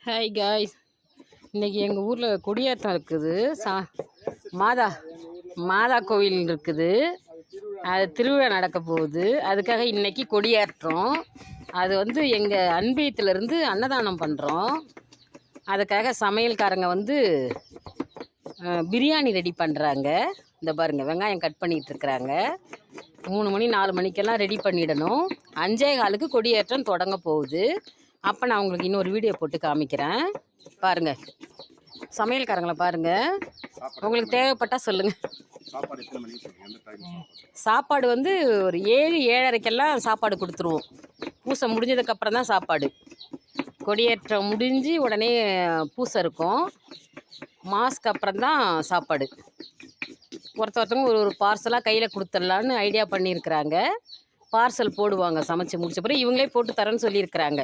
Hi guys, இன்றைக்கி எங்கள் ஊரில் கொடியேற்றம் இருக்குது. மாதா மாதா கோவில் இருக்குது. அது திருவிழா நடக்க போகுது. அதுக்காக இன்றைக்கி கொடியேற்றம். அது வந்து எங்கள் அன்பியத்திலேருந்து அன்னதானம் பண்ணுறோம். அதுக்காக சமையல்காரங்க வந்து பிரியாணி ரெடி பண்ணுறாங்க. இந்த பாருங்கள், வெங்காயம் கட் பண்ணிகிட்ருக்குறாங்க. 3 மணி 4 மணிக்கெல்லாம் ரெடி பண்ணிடணும். 5:15 கொடியேற்றம் தொடங்க போகுது. அப்போ நான் உங்களுக்கு இன்னொரு வீடியோ போட்டு காமிக்கிறேன். பாருங்கள், சமையல்காரங்களை பாருங்கள். உங்களுக்கு தேவைப்பட்டால் சொல்லுங்கள். சாப்பாடு வந்து ஒரு 7-7:30 சாப்பாடு கொடுத்துருவோம். பூசை முடிஞ்சதுக்கப்புறம் தான் சாப்பாடு. கொடியேற்றம் முடிஞ்சு உடனே பூசை இருக்கும். மாஸ்க்கு அப்புறம் தான் சாப்பாடு. ஒருத்தவங்க ஒரு பார்சலாக கையில் கொடுத்துடலான்னு ஐடியா பண்ணியிருக்கிறாங்க. பார்சல் போடுவாங்க சமைச்சு முடிச்ச பிறகு. இவங்களே போட்டு தரேன்னு சொல்லியிருக்கிறாங்க.